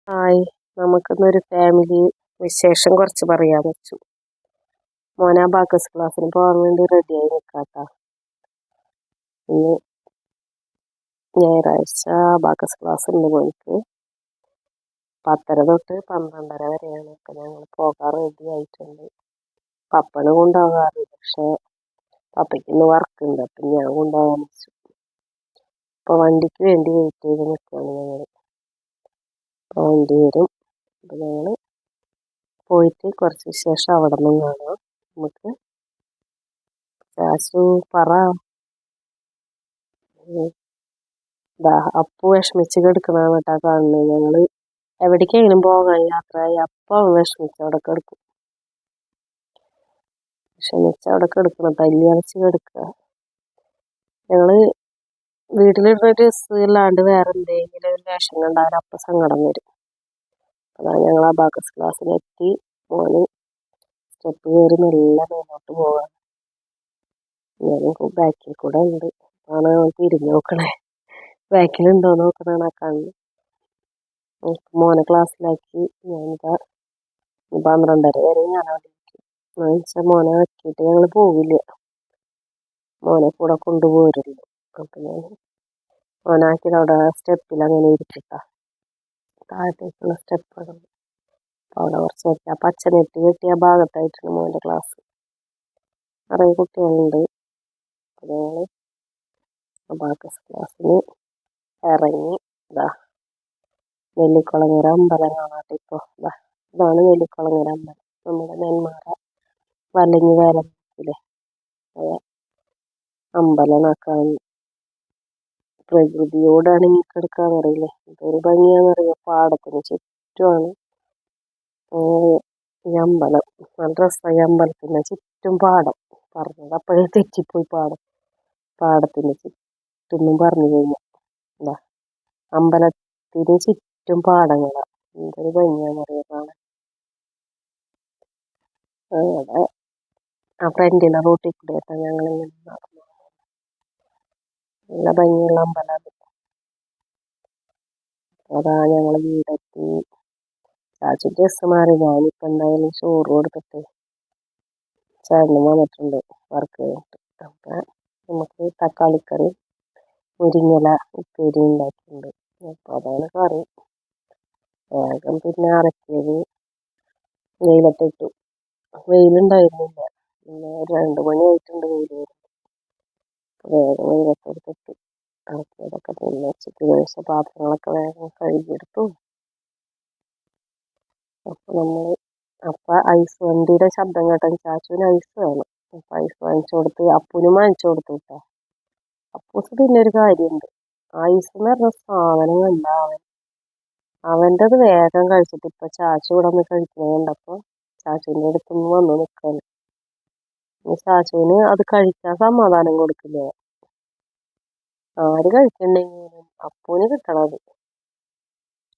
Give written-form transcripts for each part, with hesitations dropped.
Hi, നമുക്കിന്നൊരു family വിശേഷം കുറച്ച് പറയാൻ വെച്ചു. മോൻ അബാക്കസ് ക്ലാസ്സിന് പോകാൻ വേണ്ടി റെഡിയായി നിൽക്കാട്ടാ. ഇന്ന് ഞായറാഴ്ച അബാക്കസ് ക്ലാസ് ഉണ്ട് മോനിക്ക്. 10:30 തൊട്ട് 12:30 വരെയാണ്. അപ്പം ഞങ്ങൾ പോകാൻ റെഡി ആയിട്ടുണ്ട്. പപ്പനെ കൊണ്ടുപോകാറ്, പക്ഷെ പപ്പയ്ക്ക് ഇന്ന് വർക്ക് ഉണ്ട്, അപ്പം ഞാൻ കൊണ്ടുപോകാൻ വെച്ചു. അപ്പോൾ വണ്ടിക്ക് വേണ്ടി വെയിറ്റ് ചെയ്ത് നിൽക്കുകയാണ് ഞങ്ങൾ. അപ്പോൾ വണ്ടി വരും. അപ്പം ഞങ്ങൾ പോയിട്ട് കുറച്ച് വിശേഷം അവിടെ നിന്നും കാണാം. നമുക്ക് ചാച്ചു പറ. അപ്പു വിഷമിച്ച് കിടക്കണാണ് കേട്ടാ കാണുന്നത്. ഞങ്ങള് എവിടേക്കെങ്കിലും പോകാൻ യാത്രയായി അപ്പം വിഷമിച്ച് അവിടെ കിടക്കും. അവിടെ കിടക്കണം, തല്ലി അടച്ച് കിടക്കുക. ഞങ്ങള് വീട്ടിലിരുന്ന ഡ്രസ്സ് അല്ലാണ്ട് വേറെ എന്തെങ്കിലും ഒരു വേഷം കണ്ടാൽ അപ്പം സങ്കടം വരും. അതാണ് ഞങ്ങൾ അബാക്കസ് ക്ലാസ്സിലെത്തി. മോന് സ്റ്റെപ്പ് കയറി മെല്ലെ മേലോട്ട് പോവാൻ. ഞാനും ബാക്കിൽ കൂടെ ഉണ്ട്. ആണ് തിരിഞ്ഞു നോക്കണേ, ബാക്കിലുണ്ടോ നോക്കണാണ് ആ കണ്ണ്. മോനെ ക്ലാസ്സിലാക്കി ഞാനിതാ 12:30 വരെ ഞാൻ അവിടെ ഇരിക്കും. മോനെ ആക്കിയിട്ട് ഞങ്ങൾ പോവില്ല, മോനെ കൂടെ കൊണ്ടുപോരുള്ളൂ. അപ്പം ഞാൻ മോനാക്കിയത് അവിടെ സ്റ്റെപ്പിൽ അങ്ങനെ ഇരിക്കട്ടാ, താഴത്തേക്കുള്ള സ്റ്റെപ്പാണ്. അപ്പം അവിടെ കുറച്ച് നേരത്തെ ആ പച്ചനെറ്റ് കെട്ടിയ ഭാഗത്തായിട്ടാണ് മോൻ്റെ ക്ലാസ്. നിറയെ കുട്ടികളുണ്ട്. അപ്പം ഞങ്ങൾ അബാക്കസ് ക്ലാസ്സിന് ഇറങ്ങി. ഇതാ നെല്ലിക്കുളങ്ങര അമ്പലം കാണാട്ടെ. ഇപ്പോൾ ഇതാണ് നെല്ലിക്കുളങ്ങര അമ്പലം, നമ്മുടെ നെന്മാറ വല്ലങ്ങി വേലത്തിലെ അമ്പലമാക്കാൻ. പ്രകൃതിയോടാണ് ഈ കിടക്കാന്ന് പറയില്ലേ, ഇതൊരു ഭംഗിയാന്നറിയാം. പാടത്തിന് ചുറ്റുമാണ് ഈ അമ്പലം. നല്ല രസമായി. അമ്പലത്തിന് ചുറ്റും പാടം. പറഞ്ഞത് അപ്പോഴേ തെറ്റിപ്പോയി. പാടത്തിന് ചുറ്റൊന്നും പറഞ്ഞു കഴിഞ്ഞാൽ എന്താ, അമ്പലത്തിന് ചുറ്റും പാടങ്ങളാണ്. എന്തൊരു ഭംഗിയാന്നറിയാം കാണാൻ. അവിടെ ആ ഫ്രണ്ടിലെ റോട്ടിൽ കൂടെ ആയിട്ടാണ് ഞങ്ങളിങ്ങനെ നടന്നു. നല്ല ഭംഗിയുള്ള അമ്പലമാണ്. അതാ ഞങ്ങൾ വീടെത്തി. ചാച്ചി ഡ്രസ്സ് മാറി. ഞാനിപ്പോൾ എന്തായാലും ചോറ് കൊടുത്തിട്ട് ചേട്ടനും വന്നിട്ടുണ്ട് വർക്ക് കഴിഞ്ഞിട്ട്. അപ്പം നമുക്ക് തക്കാളിക്കറി മുരിങ്ങല ഉപ്പേരി ഉണ്ടാക്കിയിട്ടുണ്ട്. അപ്പോൾ അതാണ് കറി. വേഗം പിന്നെ അരക്കിയത് വെയിലത്തിട്ടു. വെയിലുണ്ടായിരുന്നില്ല, പിന്നെ 2 മണിയായിട്ടുണ്ട് വെയിൽ വരുന്നത്. വേഗം വെയിലത്തെടുത്തിട്ട് ഇറക്കിയതൊക്കെ പിന്നെ ഉച്ചയ്ക്ക് കഴിച്ച പാത്രങ്ങളൊക്കെ വേഗം കഴുകിയെടുത്തു. അപ്പം ഐസ് വണ്ടിയുടെ ശബ്ദം കേട്ടാൽ ചാച്ചുവിന് ഐസ് വേണം. അപ്പം ഐസ് വാങ്ങിച്ചു കൊടുത്ത്, അപ്പൂനും വാങ്ങിച്ചു കൊടുത്തു കേട്ടോ. അപ്പൂസ് പിന്നെ ഒരു കാര്യമുണ്ട്, ഐസ് എന്ന് പറഞ്ഞ സാധനം കണ്ട അവൻ്റെത് വേഗം കഴിച്ചിട്ട് ഇപ്പം ചാച്ചു ഇവിടെ നിന്ന് കഴിക്കുന്നത് കണ്ടപ്പോൾ ചാച്ചുവിൻ്റെ അടുത്തുനിന്ന് വന്ന് നിൽക്കാൻ. ചാച്ചുവിന് അത് കഴിക്കാൻ സമാധാനം കൊടുക്കില്ല. ആര് കഴിക്കണ്ടെങ്കിലും അപ്പൂന് കിട്ടണത്.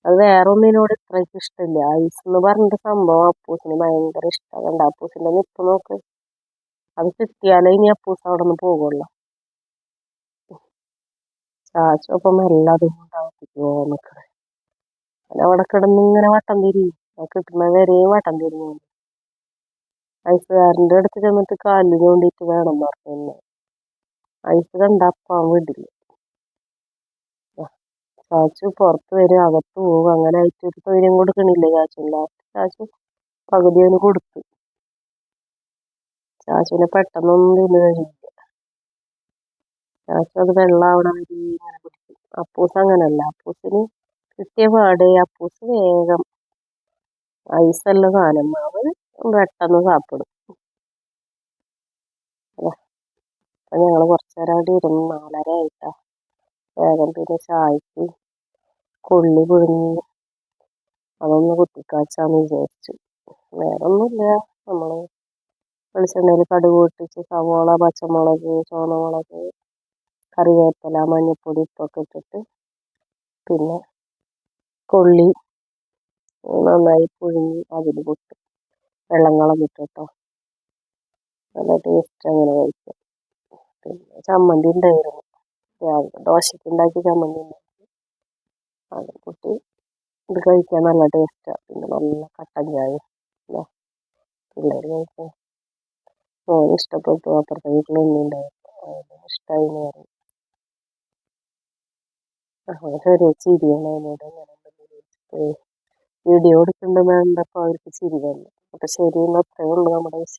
അത് വേറെ ഒന്നിനോട് ഇത്രയ്ക്ക് ഇഷ്ടമില്ല. ഐസ് എന്ന് പറഞ്ഞിട്ട് സംഭവം അപ്പൂസിന് ഭയങ്കര ഇഷ്ടമാണ്. അപ്പൂസിന്റെ നിപ്പ് നോക്ക്. അത് കിട്ടിയാലേ ഇനി അപ്പൂസ് അവിടെ നിന്ന് പോകുള്ളൂ. ചാച്ചു അപ്പം എല്ലാതും ഉണ്ടാക്കിക്കോ നിൽക്കണേ. അവിടെ കിടന്ന് ഇങ്ങനെ വട്ടം തിരിയും. കിട്ടുന്ന വരെയും വട്ടം തിരിഞ്ഞു. ഐസുകാരൻ്റെ അടുത്ത് ചെന്നിട്ട് കാലിൽ കൊണ്ടിട്ട് വേണം പറഞ്ഞു. ഐസ് കണ്ട അപ്പം വിടില്ല. ചാച്ചു പുറത്ത് വരും, അകത്ത് പോകും. അങ്ങനെ ആയിട്ട് ഒരു തൊഴിലും കൊടുക്കണില്ല ചാച്ചു. ചാച്ചു പകുതി അവന് കൊടുത്തു. ചാച്ചുവിനെ പെട്ടെന്നൊന്നും തിന്നു കഴിയില്ല. ചാച്ചു അത് വെള്ളമാവണ വരെ ഇങ്ങനെ കുടിക്കും. അപ്പൂസ് അങ്ങനല്ല. അപ്പൂസിന് കിട്ടിയ പാടെ അപ്പൂസ് വേഗം ഐസല്ല സാധനം അവന് പെട്ടെന്ന് സാപ്പിടും. അപ്പം ഞങ്ങൾ കുറച്ച് നേരം അവിടെ ഇരുന്ന് 4:30 ആയിട്ടാ. വേഗം പിന്നെ ചായക്ക് കൊള്ളി പുഴുങ്ങി അതൊന്ന് കുത്തിക്കാച്ചാന്ന് വിചാരിച്ചു. വേറെ ഒന്നുമില്ല, നമ്മൾ വെളിച്ചെണ്ണയിൽ കടുക് പൊട്ടിച്ച് സവോള, പച്ചമുളക്, ചുവന്നമുളക്, കറിവേപ്പില, മഞ്ഞൾപ്പൊടി ഉപ്പൊക്കെ ഇട്ടിട്ട് പിന്നെ കൊള്ളി നന്നായി പുഴുങ്ങി അതിൽ പൊട്ടും. വെള്ളം കളഞ്ഞിട്ട് കേട്ടോ. നല്ല ടേസ്റ്റ് അങ്ങനെ കഴിക്കാം. പിന്നെ ചമ്മന്തി ഉണ്ടായിരുന്നു, രാവിലെ ദോശയ്ക്ക് ഉണ്ടാക്കിയ ചമ്മന്തി ഉണ്ടായിരുന്നു. അത് കൂട്ടി ഇത് കഴിക്കാൻ നല്ല ടേസ്റ്റാണ്. പിന്നെ നല്ല കട്ടൻ ചായ അല്ലേ പിള്ളേർ കഴിക്കാൻ. മോന് ഇഷ്ടപ്പെട്ടു. അപ്പുറത്തെ വീട്ടിൽ ഉണ്ണിയുണ്ടായിരുന്നു, ഇഷ്ടമായി എന്ന് പറഞ്ഞു. ചെറിയ ചിരിയാണ് അതിനോട് വീഡിയോ എടുക്കേണ്ടത് കണ്ടപ്പോൾ അവർക്ക് ചിരി വന്നു. അപ്പൊ ശരി, അത്രയേ ഉള്ളൂ നമ്മുടെ വിഷയം.